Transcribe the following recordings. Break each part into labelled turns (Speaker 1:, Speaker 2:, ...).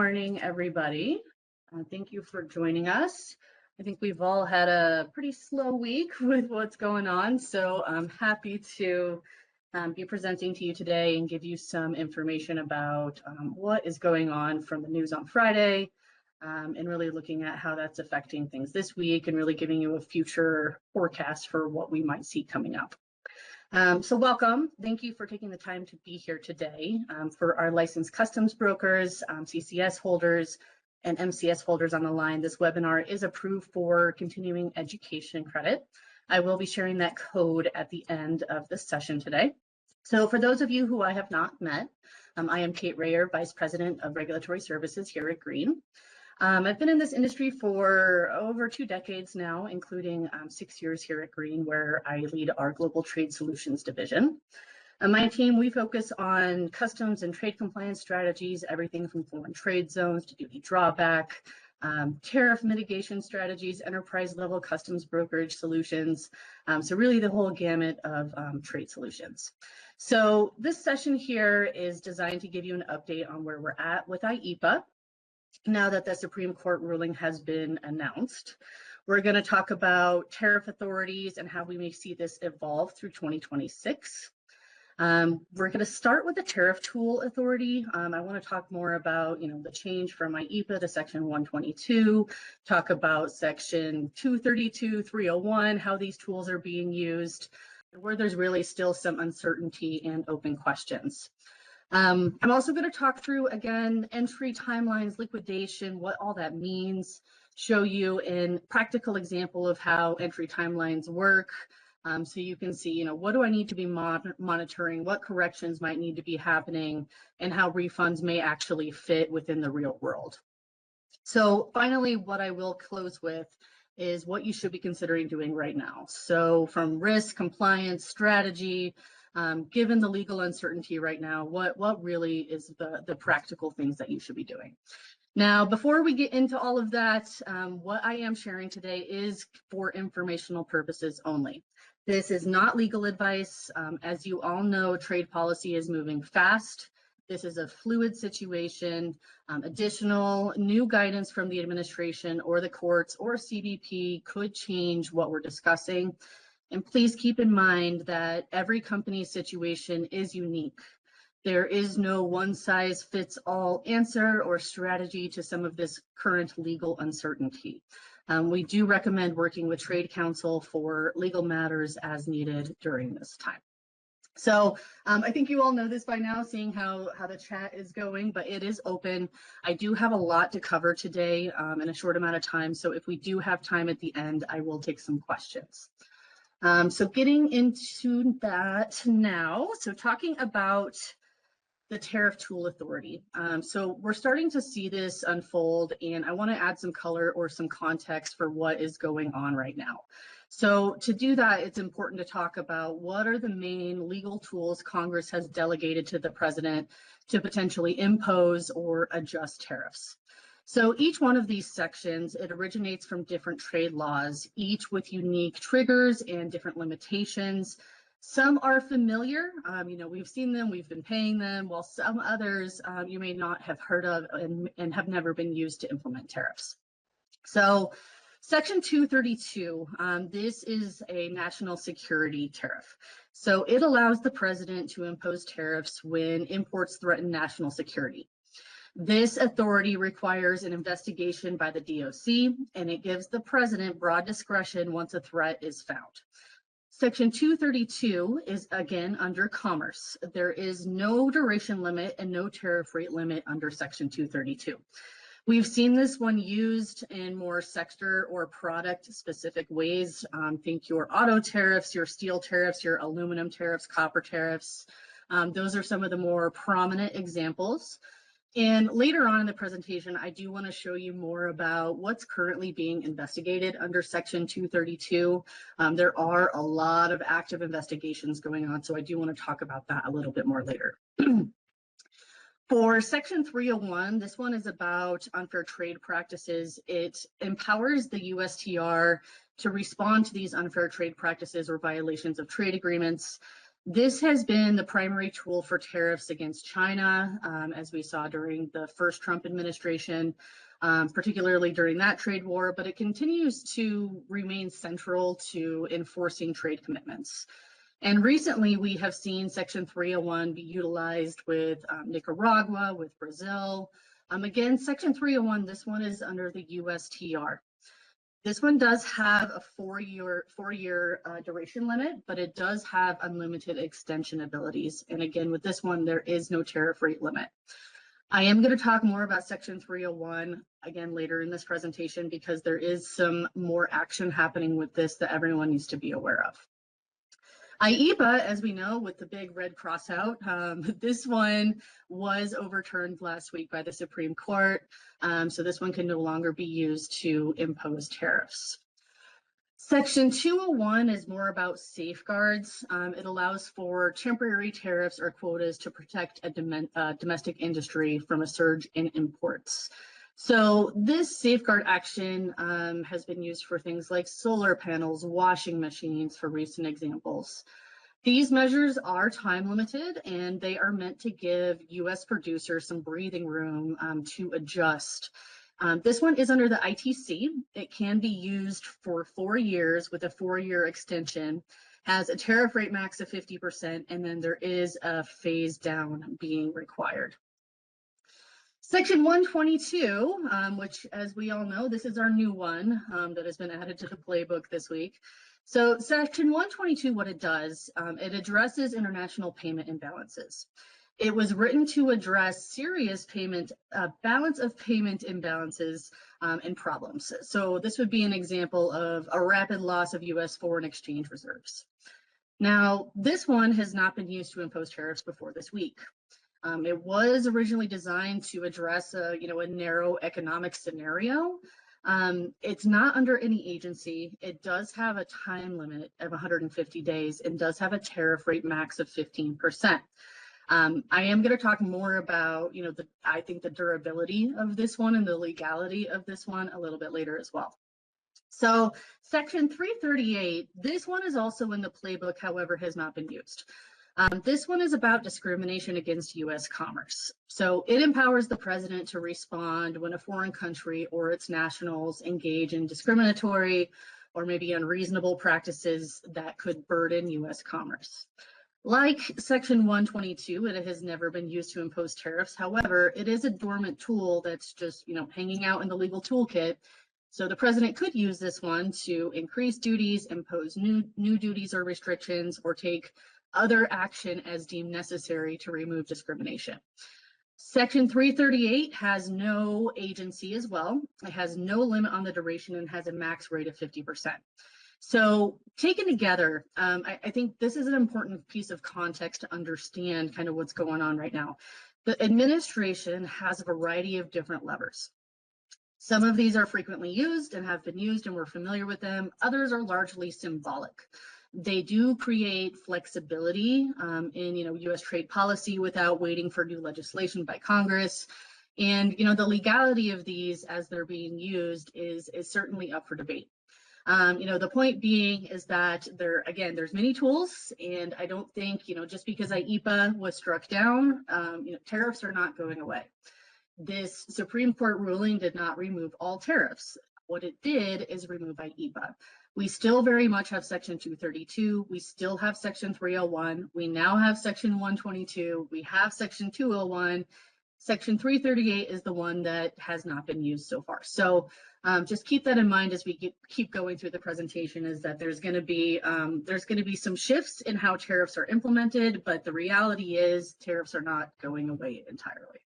Speaker 1: morning, everybody. Thank you for joining us. I think we've all had a pretty slow week with what's going on, so I'm happy to be presenting to you today and give you some information about what is going on from the news on Friday and really looking at how that's affecting things this week and really giving you a future forecast for what we might see coming up. So welcome. Thank you for taking the time to be here today. For our licensed customs brokers, CCS holders, and MCS holders on the line, this webinar is approved for continuing education credit. I will be sharing that code at the end of the session today. So for those of you who I have not met, I am Kate Rayer, Vice President of Regulatory Services here at Green. I've been in this industry for over 2 decades now, including 6 years here at Green, where I lead our Global Trade Solutions division. My team, we focus on customs and trade compliance strategies, everything from foreign trade zones to duty drawback, tariff mitigation strategies, enterprise level customs brokerage solutions. So really the whole gamut of trade solutions. So this session here is designed to give you an update on where we're at with IEEPA. Now that the Supreme Court ruling has been announced, we're going to talk about tariff authorities and how we may see this evolve through 2026. We're going to start with the tariff tool authority. I want to talk more about, the change from IEEPA to Section 122, talk about Section 232, 301, how these tools are being used, where there's really still some uncertainty and open questions. I'm also going to talk through, again, entry timelines, liquidation, what all that means, show you a practical example of how entry timelines work, so you can see, what do I need to be monitoring, what corrections might need to be happening, and how refunds may actually fit within the real world. So finally, what I will close with is what you should be considering doing right now. So from risk, compliance, strategy, given the legal uncertainty right now, what really is the practical things that you should be doing? Now, before we get into all of that, what I am sharing today is for informational purposes only. This is not legal advice. As you all know, trade policy is moving fast. This is a fluid situation. Additional new guidance from the administration or the courts or CBP could change what we're discussing. And please keep in mind that every company's situation is unique. There is no one-size-fits-all answer or strategy to some of this current legal uncertainty. We do recommend working with trade counsel for legal matters as needed during this time. So I think you all know this by now, seeing how the chat is going, but it is open. I do have a lot to cover today in a short amount of time. So if we do have time at the end, I will take some questions. So getting into that now, so talking about the Tariff Tool Authority. So we're starting to see this unfold, and I want to add some color or some context for what is going on right now. So to do that, it's important to talk about what are the main legal tools Congress has delegated to the president to potentially impose or adjust tariffs. So each one of these sections, it originates from different trade laws, each with unique triggers and different limitations. Some are familiar, we've seen them, we've been paying them, while some others you may not have heard of and have never been used to implement tariffs. So Section 232, this is a national security tariff. So it allows the president to impose tariffs when imports threaten national security. This authority requires an investigation by the DOC, and it gives the president broad discretion once a threat is found. Section 232 is again under commerce. There is no duration limit and no tariff rate limit under Section 232. We've seen this one used in more sector or product specific ways. Think your auto tariffs, your steel tariffs, your aluminum tariffs, copper tariffs. Those are some of the more prominent examples. And later on in the presentation, I do want to show you more about what's currently being investigated under Section 232. There are a lot of active investigations going on, so I do want to talk about that a little bit more later. For Section 301, this one is about unfair trade practices. It empowers the USTR to respond to these unfair trade practices or violations of trade agreements. This has been the primary tool for tariffs against China, as we saw during the first Trump administration, particularly during that trade war, but it continues to remain central to enforcing trade commitments. And recently, we have seen Section 301 be utilized with Nicaragua, with Brazil. Again, Section 301, this one is under the USTR. This one does have a four-year duration limit, but it does have unlimited extension abilities. And again, with this one, there is no tariff rate limit. I am going to talk more about Section 301 again later in this presentation because there is some more action happening with this that everyone needs to be aware of. IEEPA, as we know, with the big red cross out, this one was overturned last week by the Supreme Court. So this one can no longer be used to impose tariffs. Section 201 is more about safeguards. It allows for temporary tariffs or quotas to protect a domestic industry from a surge in imports. So this safeguard action has been used for things like solar panels, washing machines, for recent examples. These measures are time limited and they are meant to give U.S. producers some breathing room to adjust. This one is under the ITC. It can be used for 4 years with a 4-year extension, has a tariff rate max of 50%, and then there is a phase down being required. Section 122, which, as we all know, this is our new one that has been added to the playbook this week. So Section 122, what it does, it addresses international payment imbalances. It was written to address serious balance of payment imbalances and problems. So this would be an example of a rapid loss of U.S. foreign exchange reserves. Now, this one has not been used to impose tariffs before this week. It was originally designed to address a narrow economic scenario. It's not under any agency. It does have a time limit of 150 days and does have a tariff rate max of 15%. I am going to talk more about, I think the durability of this one and the legality of this one a little bit later as well. So Section 338, this one is also in the playbook, however, has not been used. This one is about discrimination against U.S. commerce. So it empowers the president to respond when a foreign country or its nationals engage in discriminatory or maybe unreasonable practices that could burden U.S. commerce. Like Section 122, it has never been used to impose tariffs. However, it is a dormant tool that's just, hanging out in the legal toolkit. So the president could use this one to increase duties, impose new duties or restrictions, or take other action as deemed necessary to remove discrimination. Section 338 has no agency as well. It has no limit on the duration and has a max rate of 50%. So taken together, I think this is an important piece of context to understand kind of what's going on right now. The administration has a variety of different levers. Some of these are frequently used and have been used and we're familiar with them. Others are largely symbolic. They do create flexibility in U.S. trade policy without waiting for new legislation by Congress. And the legality of these as they're being used is certainly up for debate. The point being is that there's many tools, and I don't think just because IEEPA was struck down, tariffs are not going away. This Supreme Court ruling did not remove all tariffs. What it did is remove IEEPA. We still very much have Section 232. We still have Section 301. We now have Section 122. We have Section 201. Section 338 is the one that has not been used so far. So just keep that in mind as we keep going through the presentation, is that there's going to be some shifts in how tariffs are implemented, but the reality is tariffs are not going away entirely.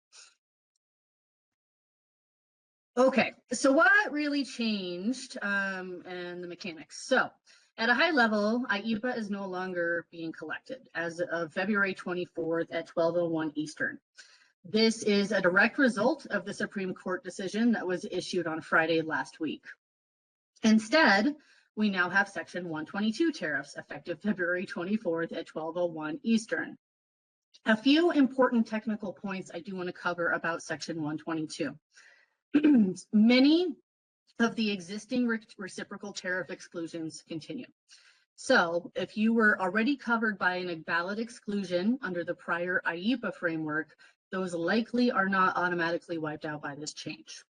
Speaker 1: Okay, so what really changed and the mechanics? So at a high level, IEEPA is no longer being collected as of February 24th at 12:01 Eastern. This is a direct result of the Supreme Court decision that was issued on Friday last week. Instead, we now have Section 122 tariffs effective February 24th at 12:01 Eastern. A few important technical points I do want to cover about Section 122. Many of the existing reciprocal tariff exclusions continue. So if you were already covered by an valid exclusion under the prior IEEPA framework, those likely are not automatically wiped out by this change.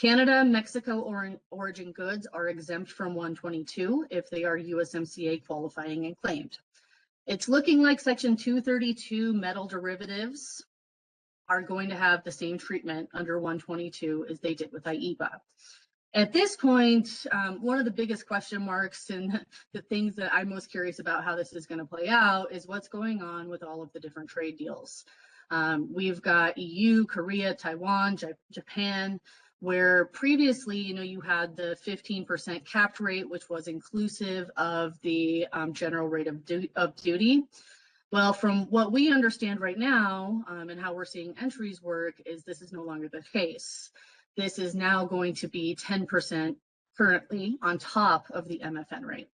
Speaker 1: Canada, Mexico origin goods are exempt from 122 if they are USMCA qualifying and claimed. It's looking like Section 232 metal derivatives are going to have the same treatment under 122 as they did with IEEPA. At this point, one of the biggest question marks and the things that I'm most curious about how this is going to play out is what's going on with all of the different trade deals. We've got EU, Korea, Taiwan, Japan, where previously, you had the 15% capped rate, which was inclusive of the general rate of duty. Well, from what we understand right now and how we're seeing entries work is this is no longer the case. This is now going to be 10% currently on top of the MFN rate.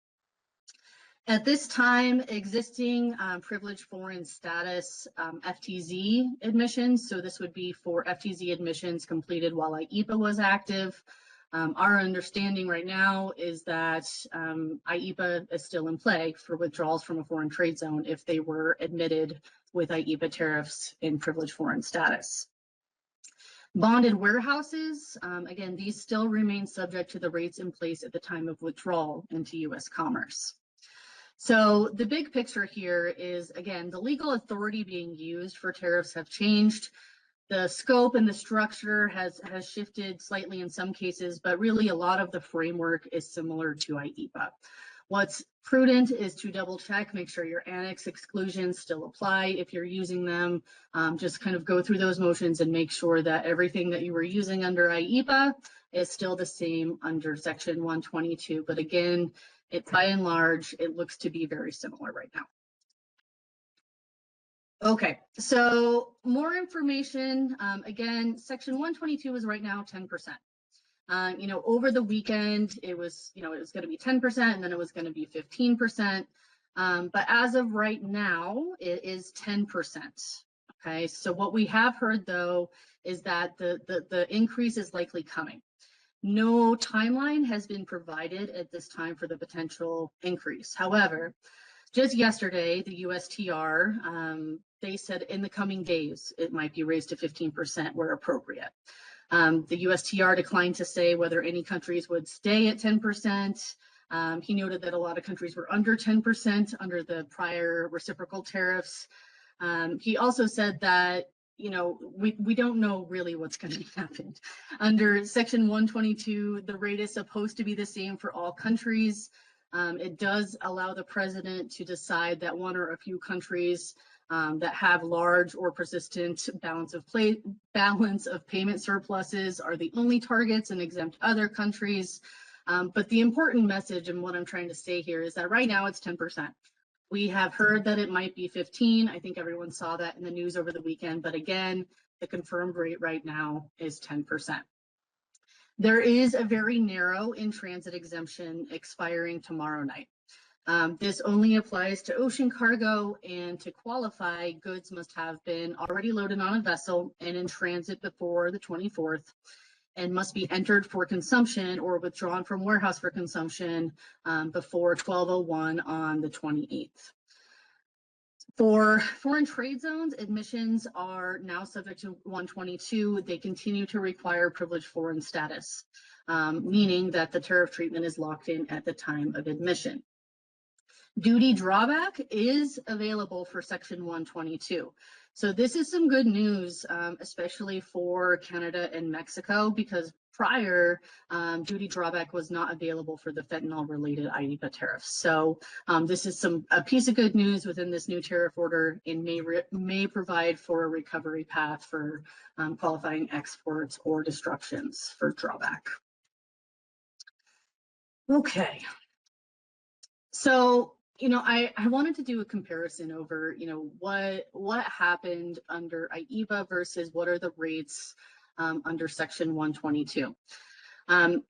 Speaker 1: At this time, existing privileged foreign status FTZ admissions, so this would be for FTZ admissions completed while IEEPA was active. Our understanding right now is that IEEPA is still in play for withdrawals from a foreign trade zone if they were admitted with IEEPA tariffs in privileged foreign status. Bonded warehouses, again, these still remain subject to the rates in place at the time of withdrawal into U.S. commerce. So the big picture here is, again, the legal authority being used for tariffs have changed. The scope and the structure has shifted slightly in some cases, but really a lot of the framework is similar to IEEPA. What's prudent is to double check, make sure your annex exclusions still apply. If you're using them, just kind of go through those motions and make sure that everything that you were using under IEEPA is still the same under Section 122. But again, by and large, it looks to be very similar right now. Okay, so more information. Again, Section 122 is right now 10%. Over the weekend, it was going to be 10%, and then it was going to be 15%. But as of right now, it is 10%. Okay, so what we have heard though is that the increase is likely coming. No timeline has been provided at this time for the potential increase. However, just yesterday, the USTR, they said in the coming days, it might be raised to 15% where appropriate. The USTR declined to say whether any countries would stay at 10%. He noted that a lot of countries were under 10% under the prior reciprocal tariffs. He also said that, we don't know really what's going to happen. Under Section 122, the rate is supposed to be the same for all countries. It does allow the president to decide that one or a few countries that have large or persistent balance of payment surpluses are the only targets and exempt other countries. But the important message and what I'm trying to say here is that right now it's 10%. We have heard that it might be 15. I think everyone saw that in the news over the weekend. But again, the confirmed rate right now is 10%. There is a very narrow in-transit exemption expiring tomorrow night. This only applies to ocean cargo, and to qualify, goods must have been already loaded on a vessel and in transit before the 24th, and must be entered for consumption or withdrawn from warehouse for consumption before 12:01 on the 28th. For foreign trade zones, admissions are now subject to 122. They continue to require privileged foreign status, meaning that the tariff treatment is locked in at the time of admission. Duty drawback is available for Section 122. So this is some good news, especially for Canada and Mexico, because prior, duty drawback was not available for the fentanyl-related IEEPA tariffs. So this is a piece of good news within this new tariff order, and may provide for a recovery path for qualifying exports or disruptions for drawback. Okay. So, I wanted to do a comparison over, what happened under IEEPA versus what are the rates under Section 122.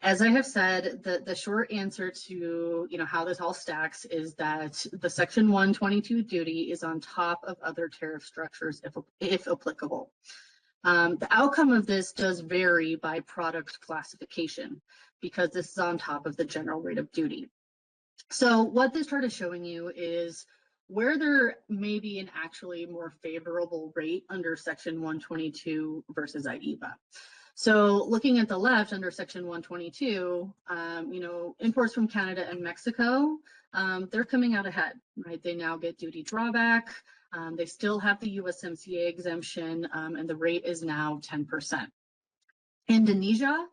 Speaker 1: As I have said, the short answer to, how this all stacks is that the Section 122 duty is on top of other tariff structures if applicable. The outcome of this does vary by product classification because this is on top of the general rate of duty. So what this chart is showing you is where there may be an actually more favorable rate under Section 122 versus IEEPA. So looking at the left under Section 122, imports from Canada and Mexico, they're coming out ahead, right? They now get duty drawback. They still have the USMCA exemption, and the rate is now 10%. Indonesia,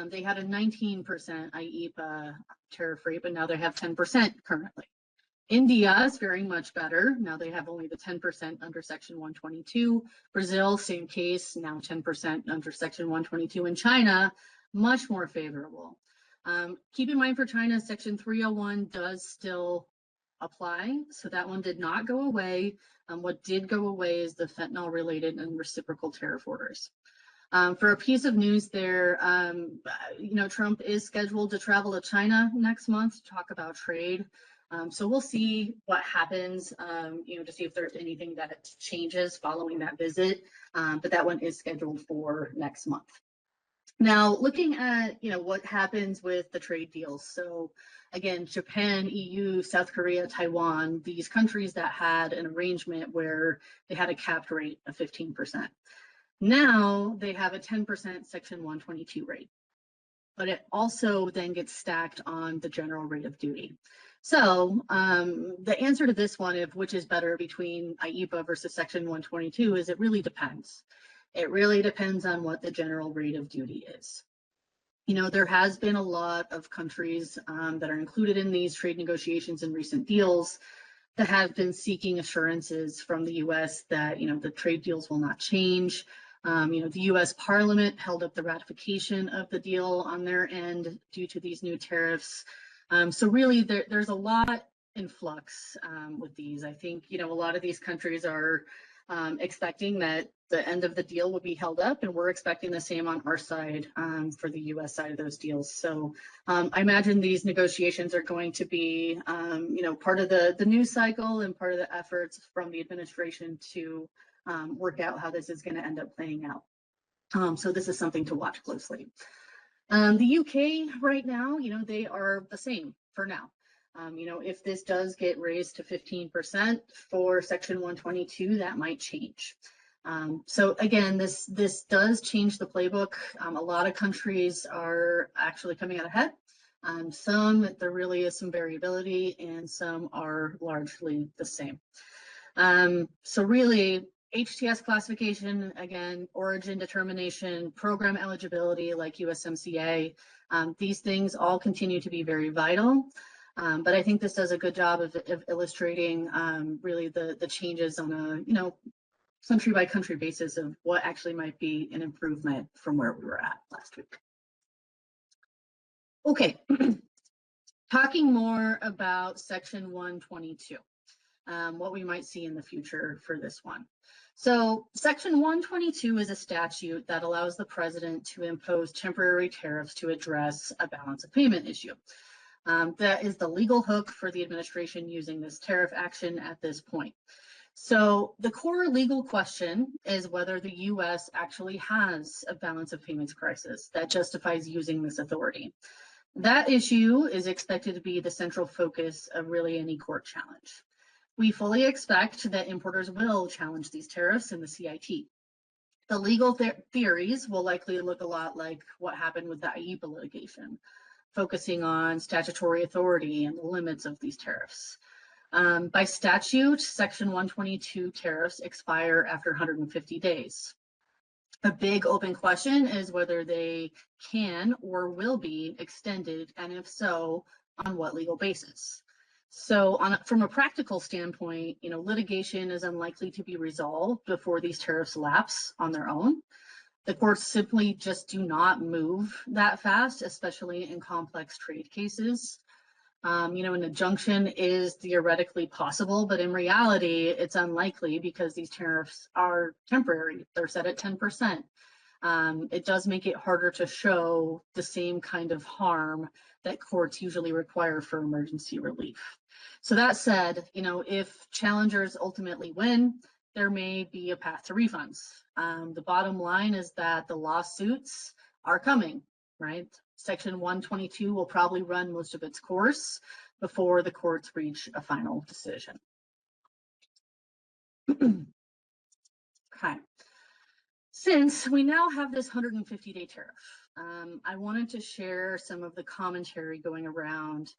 Speaker 1: they had a 19% IEEPA tariff rate, but now they have 10% currently. India is very much better. Now they have only the 10% under Section 122. Brazil, same case, now 10% under Section 122. And China, much more favorable. Keep in mind for China, Section 301 does still apply. So that one did not go away. What did go away is the fentanyl related and reciprocal tariff orders. For a piece of news there, Trump is scheduled to travel to China next month to talk about trade. So we'll see what happens, to see if there's anything that changes following that visit. But that one is scheduled for next month. Now, looking at, what happens with the trade deals. So again, Japan, EU, South Korea, Taiwan, these countries that had an arrangement where they had a capped rate of 15%. Now they have a 10% Section 122 rate, but it also then gets stacked on the general rate of duty. So the answer to this one, of which is better between IEEPA versus Section 122, is it really depends. It really depends on what the general rate of duty is. There has been a lot of countries that are included in these trade negotiations and recent deals that have been seeking assurances from the U.S. that, the trade deals will not change. The U.S. Parliament held up the ratification of the deal on their end due to these new tariffs. So really, there's a lot in flux with these. I think, a lot of these countries are expecting that the end of the deal will be held up, and we're expecting the same on our side for the U.S. side of those deals. So I imagine these negotiations are going to be, part of the news cycle and part of the efforts from the administration to work out how this is going to end up playing out. So this is something to watch closely. The UK right now, they are the same for now. If this does get raised to 15% for Section 122, that might change. So again, this does change the playbook. A lot of countries are actually coming out ahead. Some, there really is some variability, and some are largely the same. So really, HTS classification, again, origin determination, program eligibility like USMCA, these things all continue to be very vital. But I think this does a good job of illustrating really the changes on a country by country basis of what actually might be an improvement from where we were at last week. Okay, talking more about Section 122, what we might see in the future for this one. So Section 122 is a statute that allows the president to impose temporary tariffs to address a balance of payment issue. That is the legal hook for the administration using this tariff action at this point. So the core legal question is whether the U.S. actually has a balance of payments crisis that justifies using this authority. That issue is expected to be the central focus of really any court challenge. We fully expect that importers will challenge these tariffs in the CIT. The legal theories will likely look a lot like what happened with the IEEPA litigation, focusing on statutory authority and the limits of these tariffs. By statute, Section 122 tariffs expire after 150 days. A big open question is whether they can or will be extended, and if so, on what legal basis. So from a practical standpoint, litigation is unlikely to be resolved before these tariffs lapse on their own. The courts simply just do not move that fast, especially in complex trade cases. An injunction is theoretically possible, but in reality, it's unlikely because these tariffs are temporary. They're set at 10%. It does make it harder to show the same kind of harm that courts usually require for emergency relief. So that said, if challengers ultimately win, there may be a path to refunds. The bottom line is that the lawsuits are coming, right? Section 122 will probably run most of its course. before the courts reach a final decision. Okay. Since we now have this 150-day tariff, I wanted to share some of the commentary going around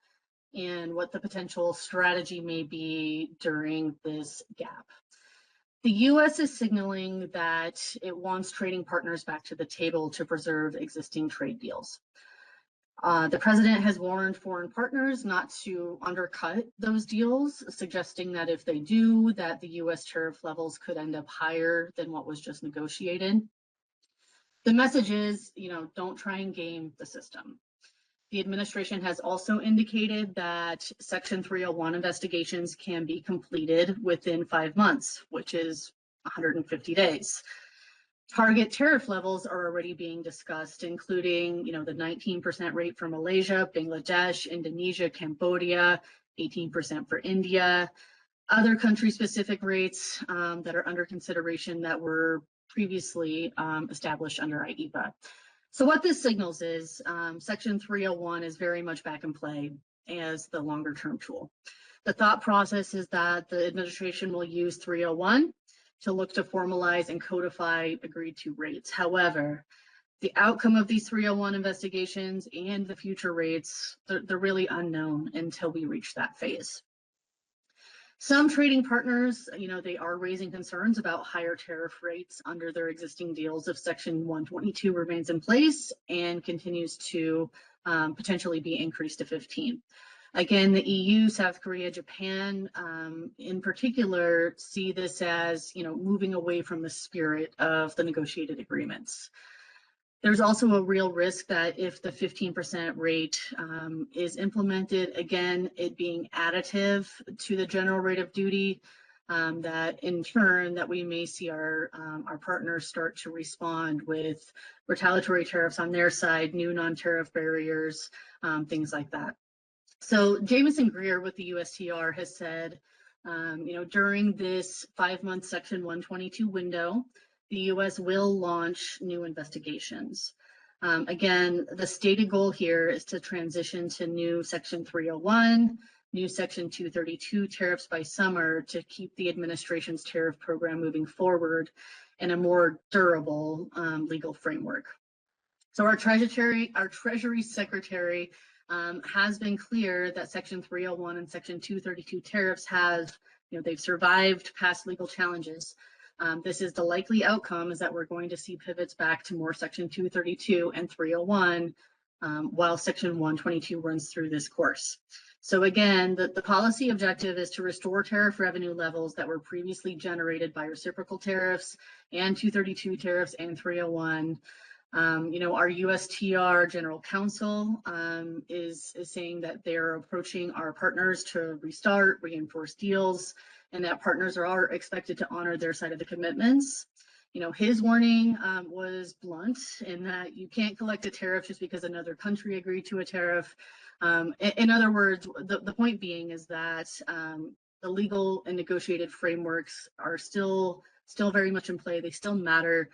Speaker 1: and what the potential strategy may be during this gap. The U.S. is signaling that it wants trading partners back to the table to preserve existing trade deals. The president has warned foreign partners not to undercut those deals, suggesting that if they do, that the U.S. tariff levels could end up higher than what was just negotiated. The message is, don't try and game the system. The administration has also indicated that Section 301 investigations can be completed within 5 months, which is 150 days. Target tariff levels are already being discussed, including, the 19% rate for Malaysia, Bangladesh, Indonesia, Cambodia, 18% for India, other country-specific rates that are under consideration that were previously established under IEEPA. So what this signals is Section 301 is very much back in play as the longer-term tool. The thought process is that the administration will use 301 to look to formalize and codify agreed-to rates. However, the outcome of these 301 investigations and the future rates, they're really unknown until we reach that phase. Some trading partners, they are raising concerns about higher tariff rates under their existing deals if Section 122 remains in place and continues to potentially be increased to 15. Again, the EU, South Korea, Japan, in particular, see this as, moving away from the spirit of the negotiated agreements. There's also a real risk that if the 15% rate is implemented, again, it being additive to the general rate of duty, that in turn, that we may see our partners start to respond with retaliatory tariffs on their side, new non-tariff barriers, things like that. So Jamison Greer with the USTR has said, during this 5-month Section 122 window, the U.S. will launch new investigations. Again, the stated goal here is to transition to new Section 301, new Section 232 tariffs by summer to keep the administration's tariff program moving forward in a more durable legal framework. So our Treasury Secretary has been clear that Section 301 and Section 232 tariffs have, they've survived past legal challenges. This is the likely outcome, is that we're going to see pivots back to more Section 232 and 301 while Section 122 runs through this course. So again, the policy objective is to restore tariff revenue levels that were previously generated by reciprocal tariffs and 232 tariffs and 301. Our USTR General Counsel is saying that they're approaching our partners to restart, reinforce deals, and that partners are expected to honor their side of the commitments. His warning was blunt in that you can't collect a tariff just because another country agreed to a tariff. In other words, the point being is that the legal and negotiated frameworks are still very much in play. They still matter.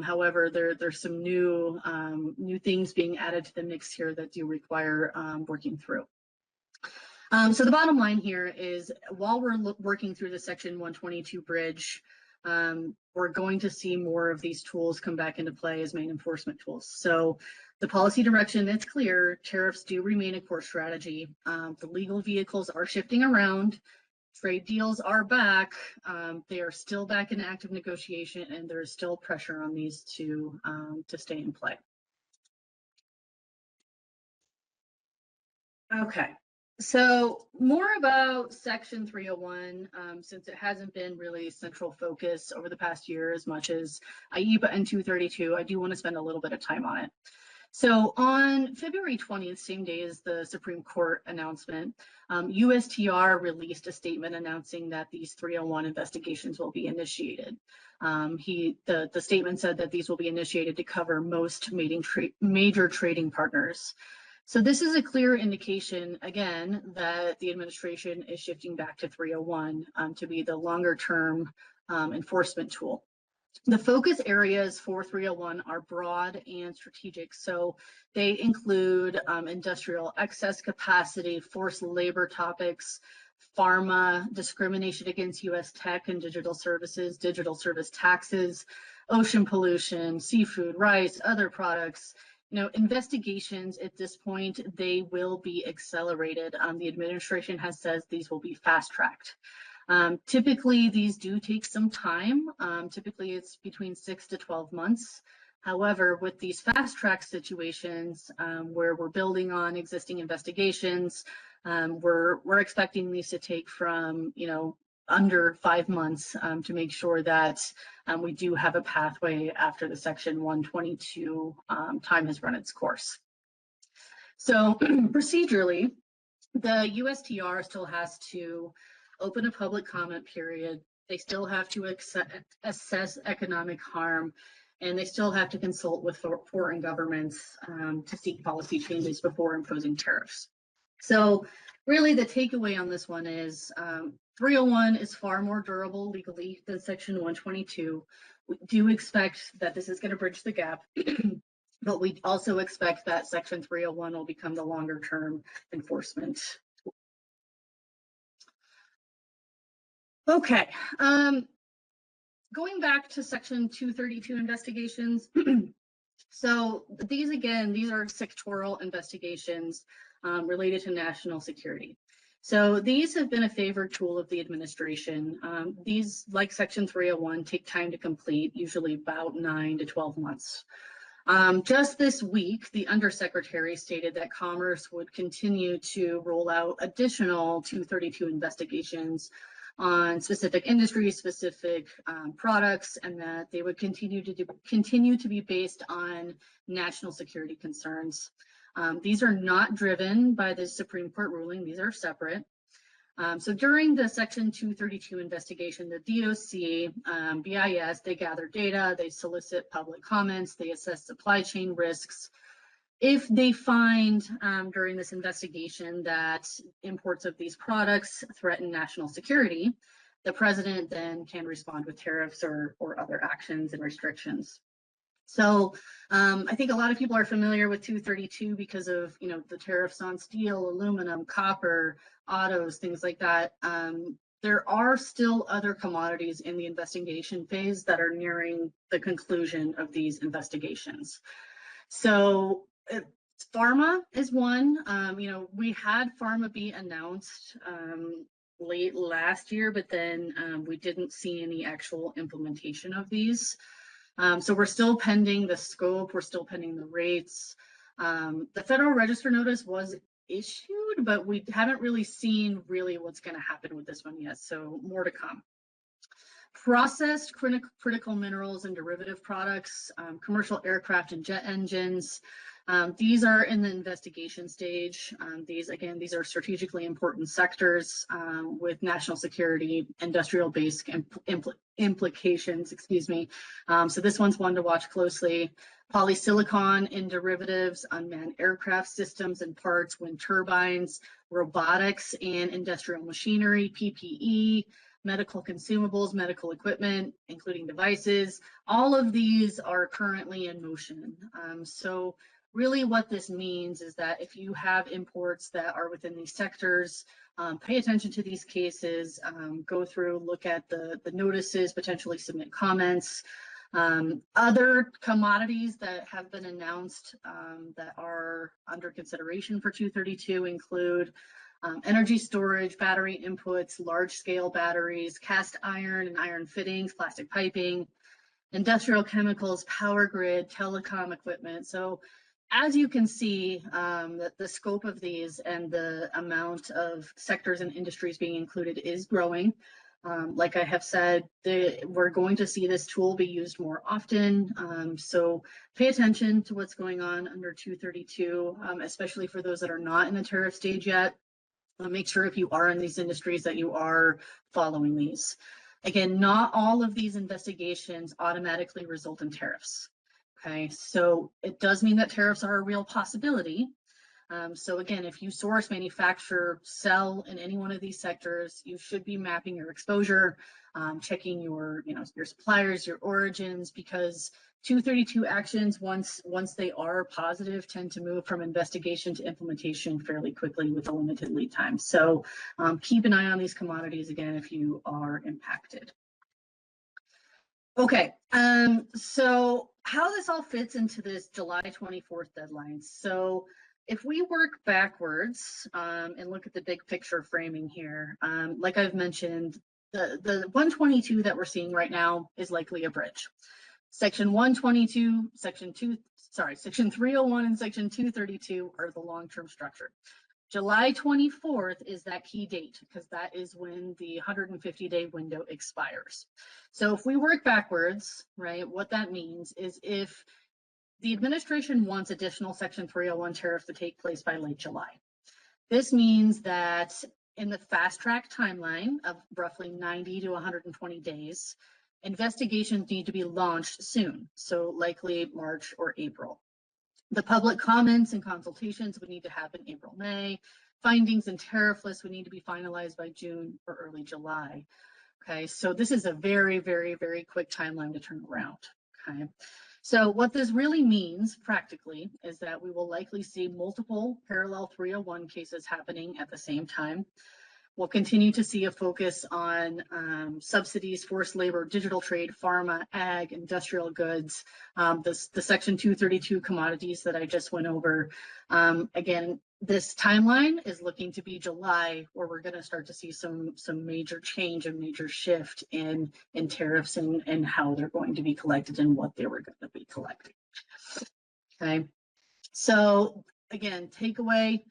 Speaker 1: However, there's some new things being added to the mix here that do require working through. So the bottom line here is, while we're working through the Section 122 bridge, we're going to see more of these tools come back into play as main enforcement tools. So the policy direction, it's clear, tariffs do remain a core strategy. The legal vehicles are shifting around. Trade deals are back. They are still back in active negotiation, and there's still pressure on these to stay in play. Okay, so more about Section 301, since it hasn't been really central focus over the past year as much as IEEPA and 232, I do want to spend a little bit of time on it. So on February 20th, same day as the Supreme Court announcement, USTR released a statement announcing that these 301 investigations will be initiated. The statement said that these will be initiated to cover most major trading partners. So this is a clear indication, again, that the administration is shifting back to 301 to be the longer term enforcement tool. The focus areas for 301 are broad and strategic. So they include industrial excess capacity, forced labor topics, pharma, discrimination against US tech and digital service taxes, ocean pollution, seafood, rice, other products. Investigations at this point, they will be accelerated. The administration has said these will be fast-tracked. Typically, these do take some time. Typically, it's between 6 to 12 months. However, with these fast-track situations where we're building on existing investigations, we're expecting these to take from under 5 months to make sure that we do have a pathway after the Section 122 time has run its course. So procedurally, the USTR still has to open a public comment period. They still have to assess economic harm, and they still have to consult with foreign governments to seek policy changes before imposing tariffs. So really the takeaway on this one is 301 is far more durable legally than Section 122. We do expect that this is going to bridge the gap, but we also expect that Section 301 will become the longer term enforcement. Okay, going back to Section 232 investigations. So these are sectoral investigations related to national security. So these have been a favored tool of the administration. These, like Section 301, take time to complete, usually about 9 to 12 months. Just this week, the Undersecretary stated that Commerce would continue to roll out additional 232 investigations on specific industries, specific products, and that they would continue to be based on national security concerns. These are not driven by the Supreme Court ruling; these are separate. So during the Section 232 investigation, the DOC, BIS, they gather data, they solicit public comments, they assess supply chain risks. If they find during this investigation that imports of these products threaten national security, the president then can respond with tariffs or other actions and restrictions. So I think a lot of people are familiar with 232 because of the tariffs on steel, aluminum, copper, autos, things like that. There are still other commodities in the investigation phase that are nearing the conclusion of these investigations. So pharma is one. We had pharma be announced late last year, but then we didn't see any actual implementation of these. So we're still pending the scope, we're still pending the rates. The Federal Register notice was issued, but we haven't really seen what's going to happen with this one yet, so more to come. Processed critical minerals and derivative products, commercial aircraft and jet engines. These are in the investigation stage. These are strategically important sectors with national security, industrial base implications, So this one's one to watch closely. Polysilicon in derivatives, unmanned aircraft systems and parts, wind turbines, robotics and industrial machinery, PPE, medical consumables, medical equipment, including devices. All of these are currently in motion. So really what this means is that if you have imports that are within these sectors, pay attention to these cases, go through, look at the notices, potentially submit comments. Other commodities that have been announced that are under consideration for 232 include energy storage, battery inputs, large-scale batteries, cast iron and iron fittings, plastic piping, industrial chemicals, power grid, telecom equipment. So as you can see, the scope of these and the amount of sectors and industries being included is growing. Like I have said, we're going to see this tool be used more often. So pay attention to what's going on under 232, especially for those that are not in the tariff stage yet. Make sure if you are in these industries that you are following these. Again, not all of these investigations automatically result in tariffs. Okay, so it does mean that tariffs are a real possibility, So again, if you source, manufacture, sell in any one of these sectors, you should be mapping your exposure, checking your, your suppliers, your origins, because 232 actions, once they are positive, tend to move from investigation to implementation fairly quickly with a limited lead time. So keep an eye on these commodities again if you are impacted. Okay, so how this all fits into this July 24th deadline. So if we work backwards and look at the big picture framing here, like I've mentioned, the 122 that we're seeing right now is likely a bridge. Section 122, Section 301 and Section 232 are the long-term structure. July 24th is that key date because that is when the 150-day window expires. So if we work backwards, right, what that means is if the administration wants additional Section 301 tariffs to take place by late July, this means that in the fast track timeline of roughly 90 to 120 days, investigations need to be launched soon, so likely March or April. The public comments and consultations would need to happen April, May. Findings and tariff lists would need to be finalized by June or early July. Okay, so this is a very, very, very quick timeline to turn around. Okay, so what this really means practically is that we will likely see multiple parallel 301 cases happening at the same time. We'll continue to see a focus on subsidies, forced labor, digital trade, pharma, ag, industrial goods, the Section 232 commodities that I just went over. Again, this timeline is looking to be July, where we're going to start to see some major change and major shift in tariffs and how they're going to be collected and what they were going to be collecting. Okay, so again, takeaway,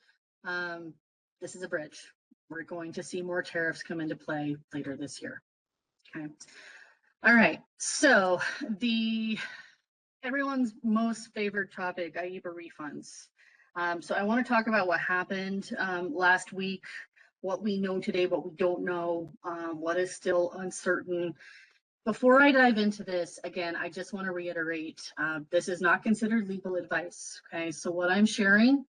Speaker 1: this is a bridge. We're going to see more tariffs come into play later this year. Okay. All right. So everyone's most favorite topic, IEEPA refunds. So I want to talk about what happened last week, what we know today, what we don't know, what is still uncertain. Before I dive into this, again, I just want to reiterate, this is not considered legal advice. Okay. So what I'm sharing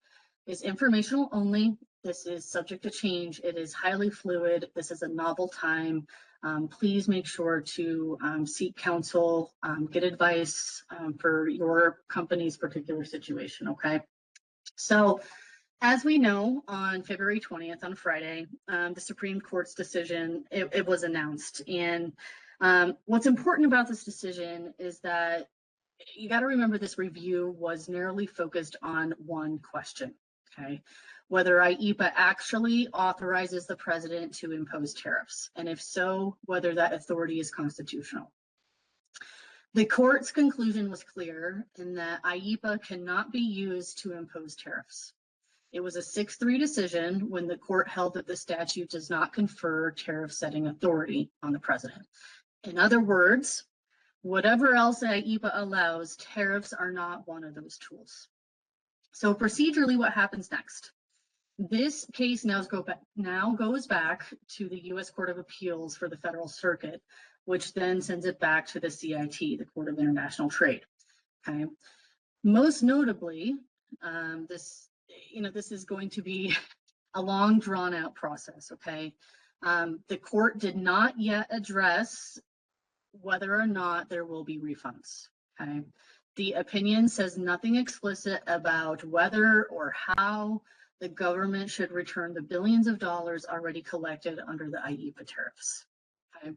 Speaker 1: is informational only. This is subject to change. It is highly fluid. This is a novel time. Please make sure to seek counsel, get advice for your company's particular situation, okay? So as we know, on February 20th, on Friday, the Supreme Court's decision, it was announced. And what's important about this decision is that you got to remember this review was narrowly focused on one question, okay? Whether IEEPA actually authorizes the president to impose tariffs, and if so, whether that authority is constitutional. The court's conclusion was clear in that IEEPA cannot be used to impose tariffs. It was a 6-3 decision when the court held that the statute does not confer tariff setting authority on the president. In other words, whatever else IEEPA allows, tariffs are not one of those tools. So procedurally, what happens next? This case now goes back to the U.S. Court of Appeals for the Federal Circuit, which then sends it back to the CIT, the Court of International Trade. Okay. Most notably, this is going to be a long, drawn-out process. Okay. The court did not yet address whether or not there will be refunds. Okay. The opinion says nothing explicit about whether or how the government should return the billions of dollars already collected under the IEEPA tariffs. Okay.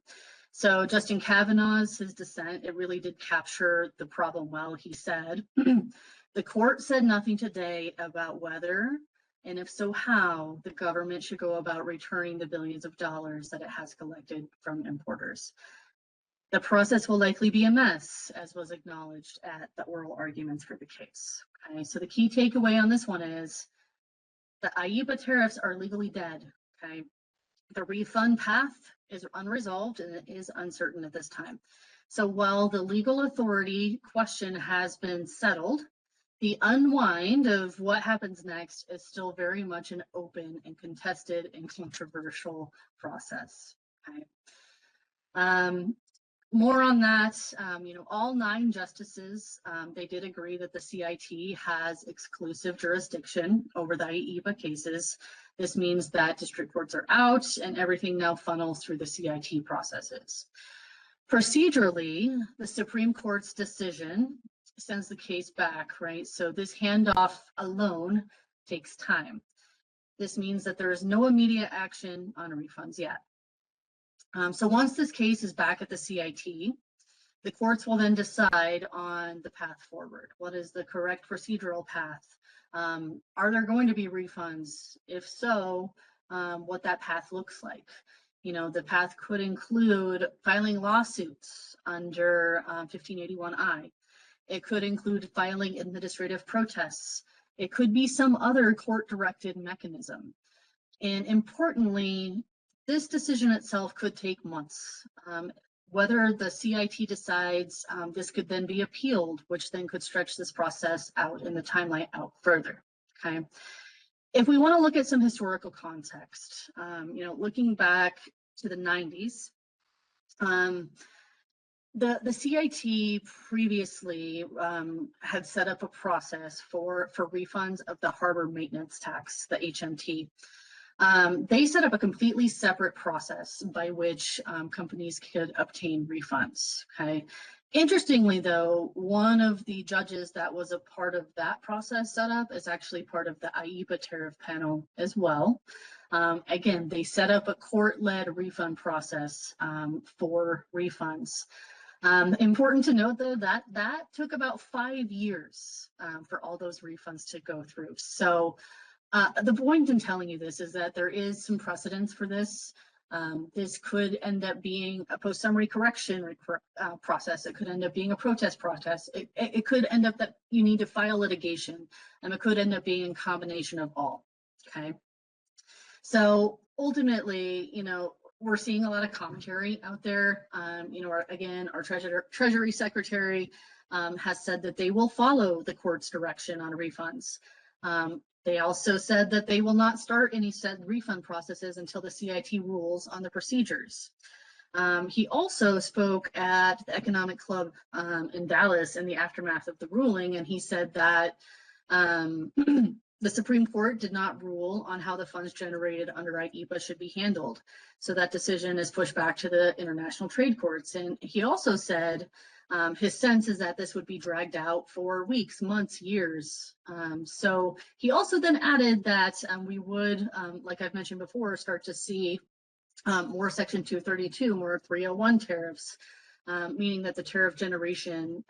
Speaker 1: So Justin Kavanaugh's, his dissent, it really did capture the problem well. He said, the court said nothing today about whether, and if so, how the government should go about returning the billions of dollars that it has collected from importers. The process will likely be a mess, as was acknowledged at the oral arguments for the case. Okay, so the key takeaway on this one is the IEEPA tariffs are legally dead. Okay, the refund path is unresolved and it is uncertain at this time. So while the legal authority question has been settled, the unwind of what happens next is still very much an open and contested and controversial process. Okay. more on that, all 9 justices, they did agree that the CIT has exclusive jurisdiction over the IEEPA cases. This means that district courts are out and everything now funnels through the CIT processes. Procedurally, the Supreme Court's decision sends the case back, right? So this handoff alone takes time. This means that there is no immediate action on refunds yet. So once this case is back at the CIT, the courts will then decide on the path forward. What is the correct procedural path? Are there going to be refunds? If so, what that path looks like. The path could include filing lawsuits under 1581I. It could include filing administrative protests. It could be some other court-directed mechanism. And importantly, this decision itself could take months. Whether the CIT decides, this could then be appealed, which then could stretch this process out and the timeline out further, okay? If we want to look at some historical context, looking back to the 90s, the CIT previously had set up a process for refunds of the harbor maintenance tax, the HMT. They set up a completely separate process by which companies could obtain refunds, okay? Interestingly, though, one of the judges that was a part of that process setup is actually part of the IEEPA tariff panel as well. Again, they set up a court-led refund process for refunds. Important to note, though, that took about 5 years for all those refunds to go through. So the point in telling you this is that there is some precedence for this. This could end up being a post-summary correction process. It could end up being a protest process. It could end up that you need to file litigation, and it could end up being a combination of all, okay? So ultimately, we're seeing a lot of commentary out there. Our Treasury Secretary has said that they will follow the court's direction on refunds. They also said that they will not start any said refund processes until the CIT rules on the procedures. He also spoke at the Economic Club in Dallas in the aftermath of the ruling, and he said that the Supreme Court did not rule on how the funds generated under IEEPA should be handled. So that decision is pushed back to the international trade courts. And he also said his sense is that this would be dragged out for weeks, months, years. So he also then added that we would, like I've mentioned before, start to see more Section 232, more 301 tariffs, meaning that the tariff generation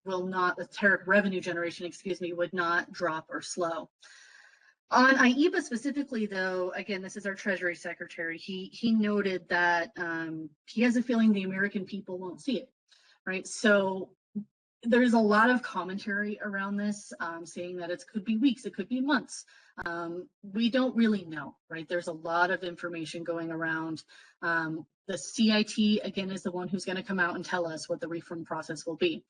Speaker 1: the tariff revenue generation, would not drop or slow. On IEEPA specifically, though, again, this is our Treasury Secretary, he noted that he has a feeling the American people won't see it, right? So there's a lot of commentary around this, saying that it could be weeks, it could be months. We don't really know, right? There's a lot of information going around. The CIT, again, is the one who's going to come out and tell us what the refund process will be.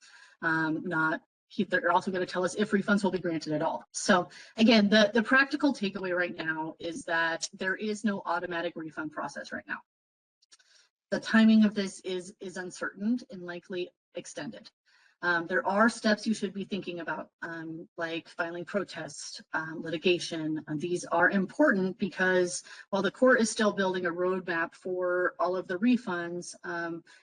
Speaker 1: They're also going to tell us if refunds will be granted at all. So again, the practical takeaway right now is that there is no automatic refund process right now. The timing of this is uncertain and likely extended. There are steps you should be thinking about, like filing protests, litigation. These are important because while the court is still building a roadmap for all of the refunds,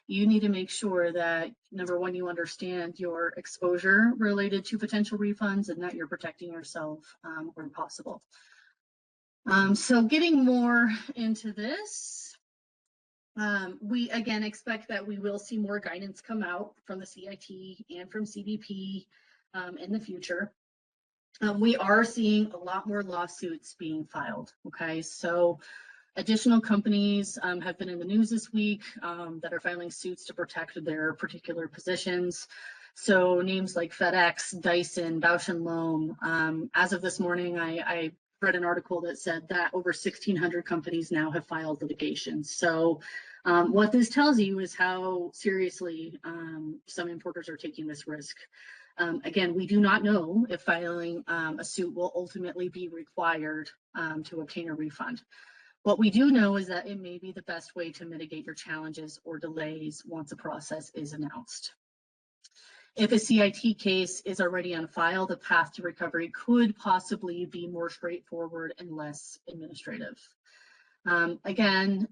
Speaker 1: you need to make sure that, number one, you understand your exposure related to potential refunds and that you're protecting yourself where possible. So getting more into this, we again expect that we will see more guidance come out from the CIT and from CBP in the future. We are seeing a lot more lawsuits being filed, okay? So additional companies have been in the news this week that are filing suits to protect their particular positions. So names like FedEx, Dyson, Bausch & Lomb. As of this morning, I read an article that said that over 1,600 companies now have filed litigation. So what this tells you is how seriously some importers are taking this risk. Again, we do not know if filing a suit will ultimately be required to obtain a refund. What we do know is that it may be the best way to mitigate your challenges or delays once a process is announced. If a CIT case is already on file, the path to recovery could possibly be more straightforward and less administrative. Again,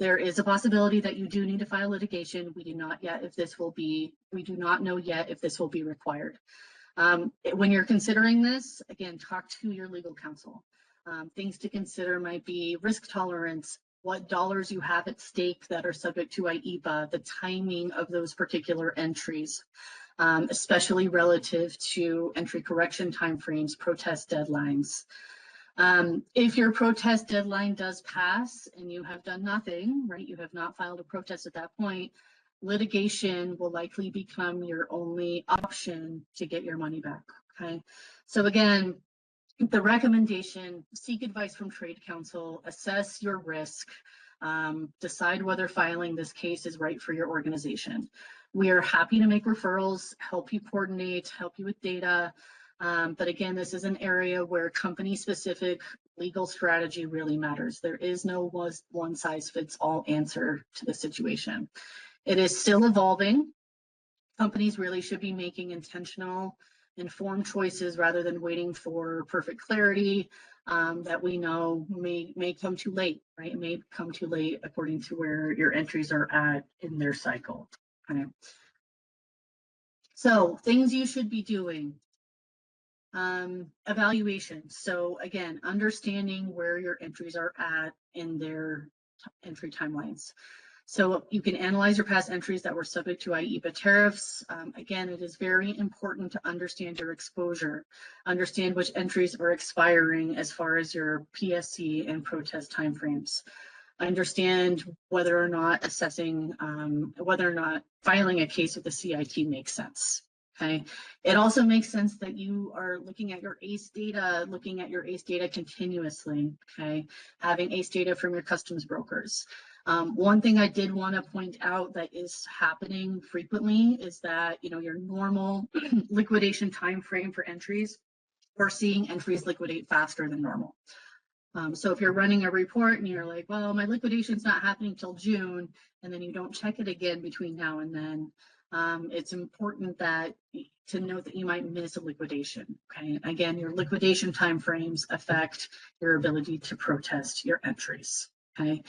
Speaker 1: there is a possibility that you do need to file litigation. We do not know yet if this will be required. When you're considering this, again, talk to your legal counsel. Things to consider might be risk tolerance, what dollars you have at stake that are subject to IEEPA, the timing of those particular entries, especially relative to entry correction timeframes, protest deadlines. If your protest deadline does pass and you have done nothing, right, you have not filed a protest at that point, litigation will likely become your only option to get your money back, okay? So again, the recommendation, seek advice from trade counsel, assess your risk, decide whether filing this case is right for your organization. We are happy to make referrals, help you coordinate, help you with data. But again, this is an area where company-specific legal strategy really matters. There is no one-size-fits-all answer to the situation. It is still evolving. Companies really should be making intentional, informed choices rather than waiting for perfect clarity that we know may come too late, right? It may come too late according to where your entries are at in their cycle. Okay. So things you should be doing. Evaluation. So again, understanding where your entries are at in their entry timelines. So you can analyze your past entries that were subject to IEEPA tariffs. Again, it is very important to understand your exposure, understand which entries are expiring as far as your PSC and protest timeframes. Understand whether or not filing a case with the CIT makes sense. Okay. It also makes sense that you are looking at your ACE data, continuously. Okay. Having ACE data from your customs brokers. One thing I did want to point out that is happening frequently is that, your normal liquidation time frame for entries, we're seeing entries liquidate faster than normal. So if you're running a report and you're like, well, my liquidation's not happening till June, and then you don't check it again between now and then, it's important to note that you might miss a liquidation. Okay. Again, your liquidation timeframes affect your ability to protest your entries. Okay.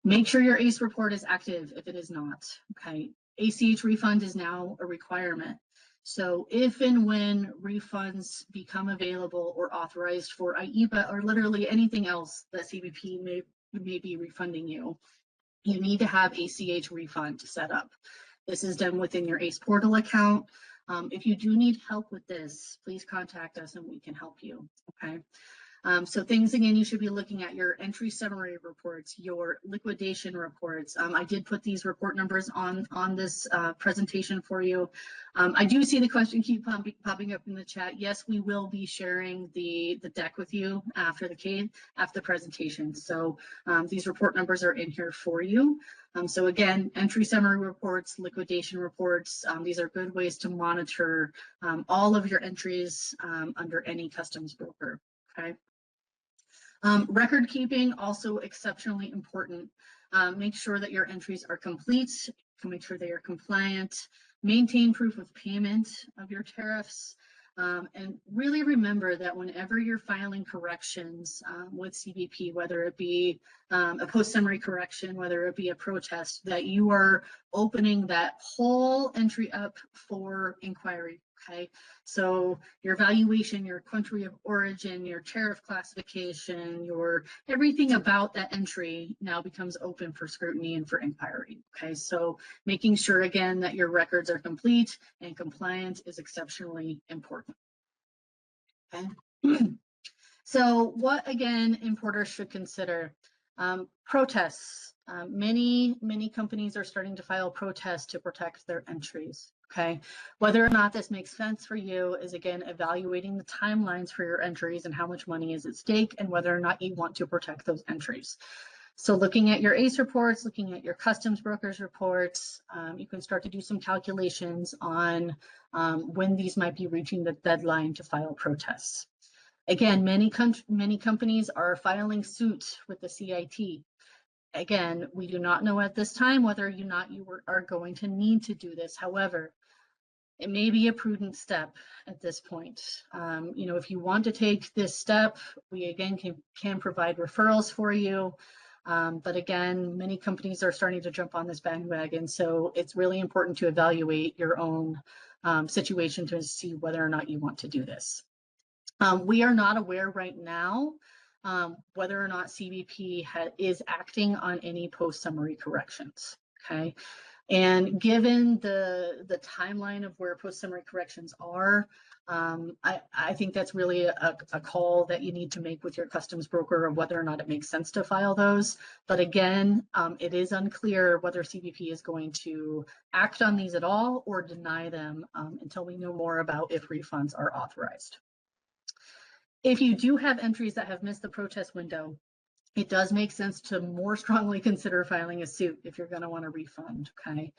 Speaker 1: Make sure your ACE report is active if it is not. Okay. ACH refund is now a requirement. So if and when refunds become available or authorized for IEEPA or literally anything else that CBP may be refunding you, you need to have ACH refund set up. This is done within your ACE portal account. If you do need help with this, please contact us and we can help you. Okay. So things, again, you should be looking at your entry summary reports, your liquidation reports. I did put these report numbers on this presentation for you. I do see the question keep popping up in the chat. Yes, we will be sharing the deck with you after the presentation. So these report numbers are in here for you. So again, entry summary reports, liquidation reports, these are good ways to monitor all of your entries under any customs broker. Okay. Record keeping, also exceptionally important. Make sure that your entries are complete, make sure they are compliant, maintain proof of payment of your tariffs, and really remember that whenever you're filing corrections with CBP, whether it be a post-summary correction, whether it be a protest, that you are opening that whole entry up for inquiry. Okay, so your valuation, your country of origin, your tariff classification, your everything about that entry now becomes open for scrutiny and for inquiry. Okay, so making sure again that your records are complete and compliant is exceptionally important. Okay. So what again importers should consider? Protests. Many companies are starting to file protests to protect their entries. Okay, whether or not this makes sense for you is again evaluating the timelines for your entries and how much money is at stake and whether or not you want to protect those entries. So looking at your ACE reports, looking at your customs brokers reports, you can start to do some calculations on when these might be reaching the deadline to file protests. Again, many companies are filing suit with the CIT. Again, we do not know at this time whether or not you are going to need to do this. However, it may be a prudent step at this point. If you want to take this step, we again can provide referrals for you. But again, many companies are starting to jump on this bandwagon. So it's really important to evaluate your own situation to see whether or not you want to do this. We are not aware right now whether or not CBP is acting on any post-summary corrections, okay? And given the timeline of where post-summary corrections are, I think that's really a call that you need to make with your customs broker of whether or not it makes sense to file those. But again, it is unclear whether CBP is going to act on these at all or deny them until we know more about if refunds are authorized. If you do have entries that have missed the protest window, it does make sense to more strongly consider filing a suit if you're going to want a refund, okay?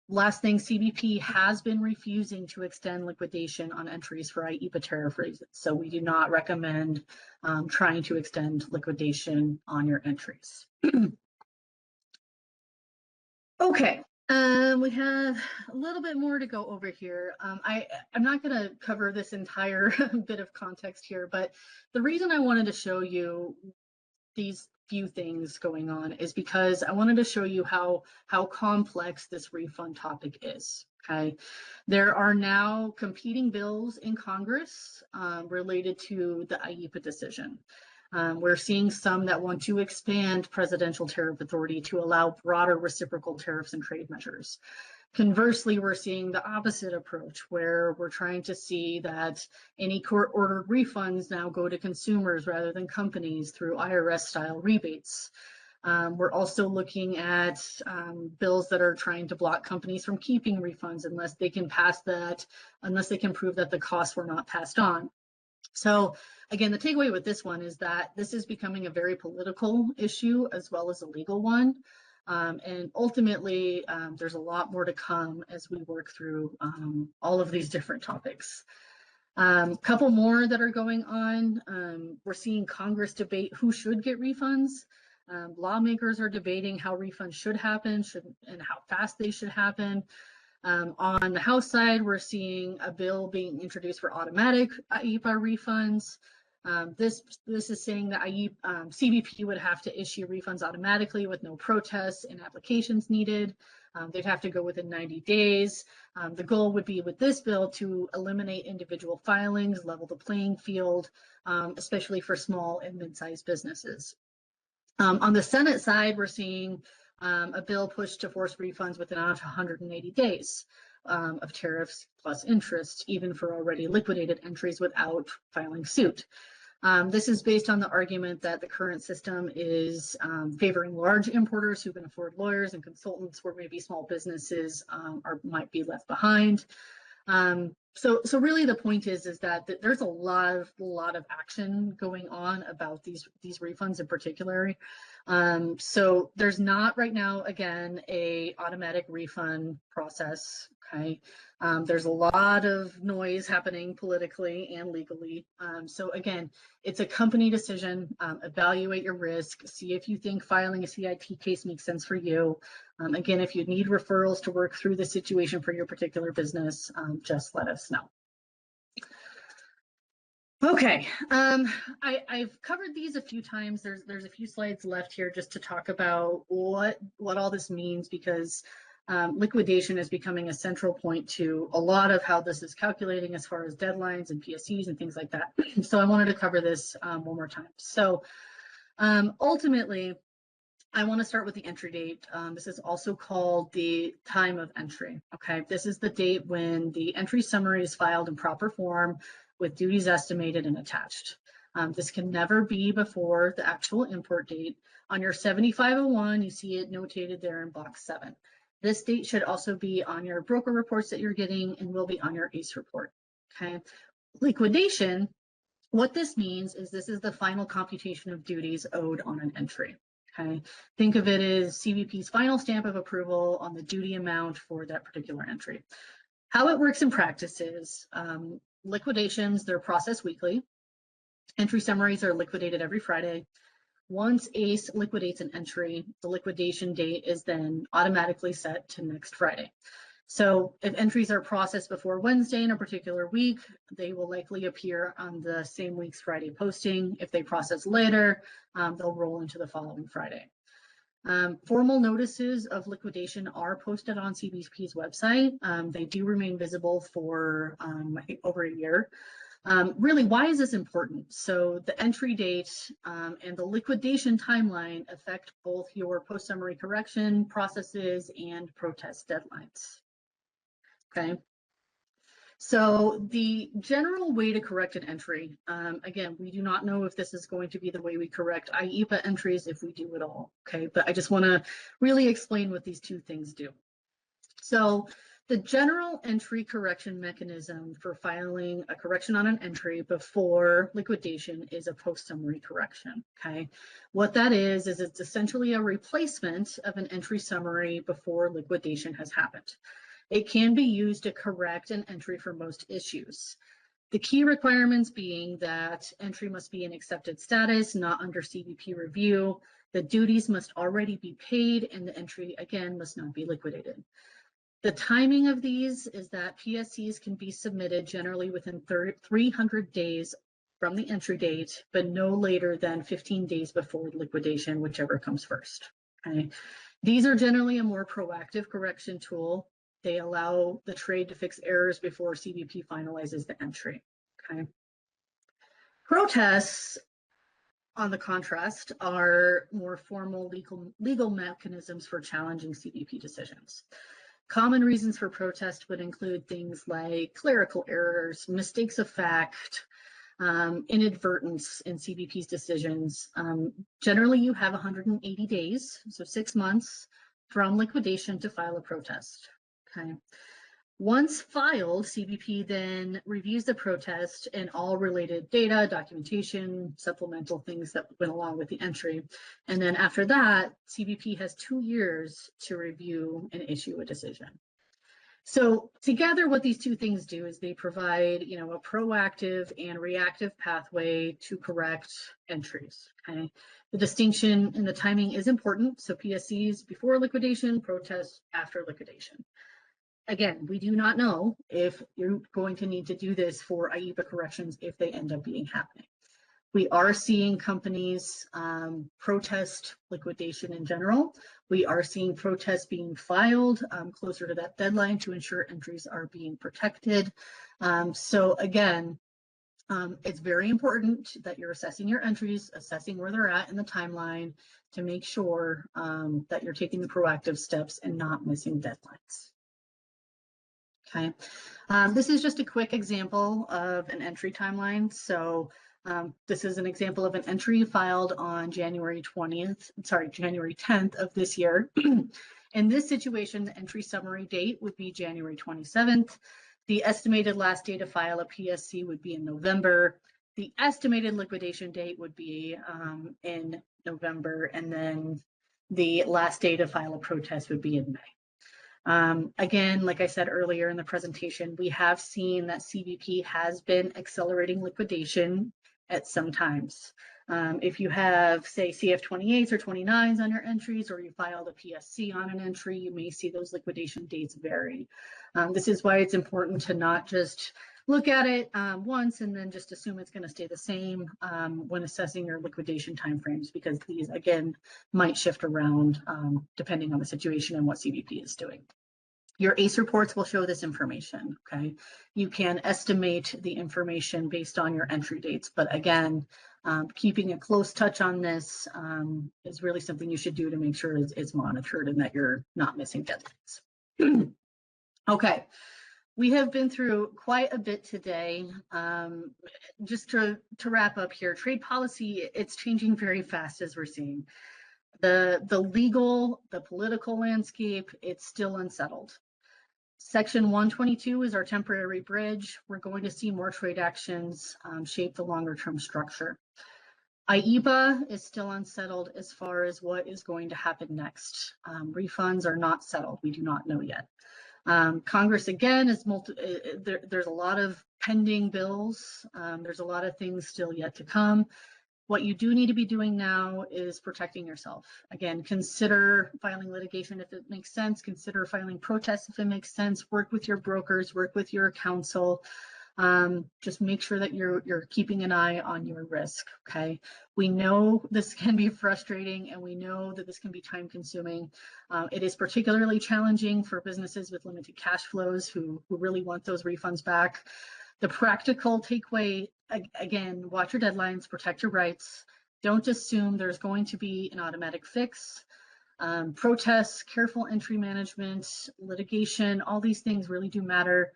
Speaker 1: Last thing, CBP has been refusing to extend liquidation on entries for IEEPA tariff reasons, so we do not recommend trying to extend liquidation on your entries. Okay. We have a little bit more to go over here. I'm not going to cover this entire bit of context here, but the reason I wanted to show you these few things going on is because I wanted to show you how complex this refund topic is. Okay, there are now competing bills in Congress related to the IEEPA decision. We're seeing some that want to expand presidential tariff authority to allow broader reciprocal tariffs and trade measures. Conversely, we're seeing the opposite approach where we're trying to see that any court-ordered refunds now go to consumers rather than companies through IRS-style rebates. We're also looking at bills that are trying to block companies from keeping refunds unless they can prove that the costs were not passed on. So again, the takeaway with this one is that this is becoming a very political issue as well as a legal one. And ultimately, there's a lot more to come as we work through all of these different topics. Couple more that are going on. We're seeing Congress debate who should get refunds. Lawmakers are debating how refunds should happen and how fast they should happen. On the House side, we're seeing a bill being introduced for automatic IEEPA refunds. This is saying that CBP would have to issue refunds automatically with no protests and applications needed. They'd have to go within 90 days. The goal would be with this bill to eliminate individual filings, level the playing field, especially for small and mid-sized businesses. On the Senate side, we're seeing a bill pushed to force refunds within 180 days of tariffs plus interest, even for already liquidated entries without filing suit. This is based on the argument that the current system is favoring large importers who can afford lawyers and consultants, where maybe small businesses might be left behind. So really the point is that there's a lot of action going on about these refunds in particular. So there's not right now, again, a automatic refund process. Okay, there's a lot of noise happening politically and legally. So again, it's a company decision. Evaluate your risk. See if you think filing a CIT case makes sense for you. Again, if you need referrals to work through the situation for your particular business, just let us know. Okay, I've covered these a few times. There's a few slides left here just to talk about what all this means, because liquidation is becoming a central point to a lot of how this is calculating as far as deadlines and PSCs and things like that. So I wanted to cover this one more time. So ultimately, I want to start with the entry date. This is also called the time of entry. Okay, this is the date when the entry summary is filed in proper form with duties estimated and attached. This can never be before the actual import date. On your 7501, you see it notated there in box 7. This date should also be on your broker reports that you're getting and will be on your ACE report. Okay, liquidation, what this means is this is the final computation of duties owed on an entry. Okay, think of it as CBP's final stamp of approval on the duty amount for that particular entry. How it works in practice is liquidations, they're processed weekly. Entry summaries are liquidated every Friday. Once ACE liquidates an entry, the liquidation date is then automatically set to next Friday. So if entries are processed before Wednesday in a particular week, they will likely appear on the same week's Friday posting. If they process later, they'll roll into the following Friday. Formal notices of liquidation are posted on CBP's website. They do remain visible for over a year. Really, why is this important? So the entry date and the liquidation timeline affect both your post-summary correction processes and protest deadlines. Okay. So the general way to correct an entry, again, we do not know if this is going to be the way we correct IEEPA entries if we do it all, okay? But I just want to really explain what these two things do. So the general entry correction mechanism for filing a correction on an entry before liquidation is a post-summary correction, okay? What that is it's essentially a replacement of an entry summary before liquidation has happened. It can be used to correct an entry for most issues. The key requirements being that entry must be in accepted status, not under CBP review. The duties must already be paid, and the entry, again, must not be liquidated. The timing of these is that PSCs can be submitted generally within 300 days from the entry date, but no later than 15 days before liquidation, whichever comes first. Okay. These are generally a more proactive correction tool. They allow the trade to fix errors before CBP finalizes the entry. Okay. Protests, on the contrast, are more formal legal mechanisms for challenging CBP decisions. Common reasons for protest would include things like clerical errors, mistakes of fact, inadvertence in CBP's decisions. Generally, you have 180 days, so 6 months from liquidation to file a protest. Okay. Once filed, CBP then reviews the protest and all related data, documentation, supplemental things that went along with the entry. And then after that, CBP has 2 years to review and issue a decision. So together, what these two things do is they provide, a proactive and reactive pathway to correct entries. Okay. The distinction in the timing is important. So PSCs before liquidation, protests after liquidation. Again, we do not know if you're going to need to do this for IEEPA corrections if they end up being happening. We are seeing companies protest liquidation in general. We are seeing protests being filed closer to that deadline to ensure entries are being protected. So again, it's very important that you're assessing your entries, assessing where they're at in the timeline to make sure that you're taking the proactive steps and not missing deadlines. Okay, this is just a quick example of an entry timeline. So this is an example of an entry filed on January 10th of this year. In this situation, the entry summary date would be January 27th. The estimated last day to file a PSC would be in November. The estimated liquidation date would be in November, and then the last day to file a protest would be in May. Again, like I said earlier in the presentation, we have seen that CBP has been accelerating liquidation at some times. If you have, say, CF28s or 29s on your entries, or you filed a PSC on an entry, you may see those liquidation dates vary. This is why it's important to not just look at it once and then just assume it's going to stay the same when assessing your liquidation timeframes, because these, again, might shift around depending on the situation and what CBP is doing. Your ACE reports will show this information, okay? You can estimate the information based on your entry dates, but again, keeping a close touch on this is really something you should do to make sure it's monitored and that you're not missing deadlines. Okay, we have been through quite a bit today. Just to wrap up here, trade policy, it's changing very fast as we're seeing. The legal, the political landscape, it's still unsettled. Section 122 is our temporary bridge. We're going to see more trade actions shape the longer term structure. IEEPA is still unsettled as far as what is going to happen next. Refunds are not settled. We do not know yet. Congress, again, is there's a lot of pending bills. There's a lot of things still yet to come. What you do need to be doing now is protecting yourself. Again, consider filing litigation if it makes sense. Consider filing protests if it makes sense. Work with your brokers, work with your counsel. Just make sure that you're keeping an eye on your risk, okay? We know this can be frustrating and we know that this can be time consuming. It is particularly challenging for businesses with limited cash flows who really want those refunds back. The practical takeaway, again, watch your deadlines, protect your rights. Don't assume there's going to be an automatic fix. Protests, careful entry management, litigation, all these things really do matter.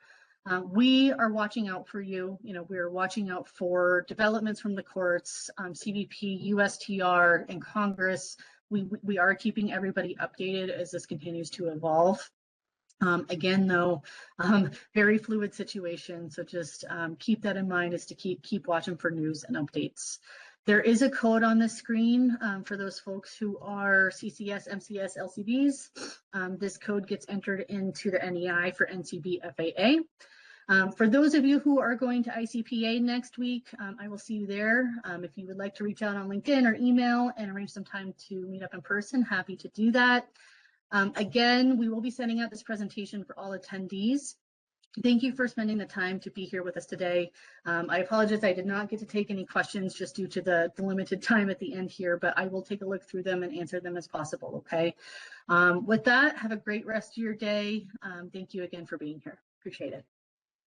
Speaker 1: We are watching out for you. We're watching out for developments from the courts, CBP, USTR, and Congress. We are keeping everybody updated as this continues to evolve. Again, though, very fluid situation. So just keep that in mind, is to keep watching for news and updates. There is a code on the screen for those folks who are CCS, MCS, LCBs. This code gets entered into the NEI for NCB FAA. For those of you who are going to ICPA next week, I will see you there. If you would like to reach out on LinkedIn or email and arrange some time to meet up in person, happy to do that. Again, we will be sending out this presentation for all attendees. Thank you for spending the time to be here with us today. I apologize I did not get to take any questions just due to the limited time at the end here, but I will take a look through them and answer them as possible, okay? With that, have a great rest of your day. Thank you again for being here. Appreciate it.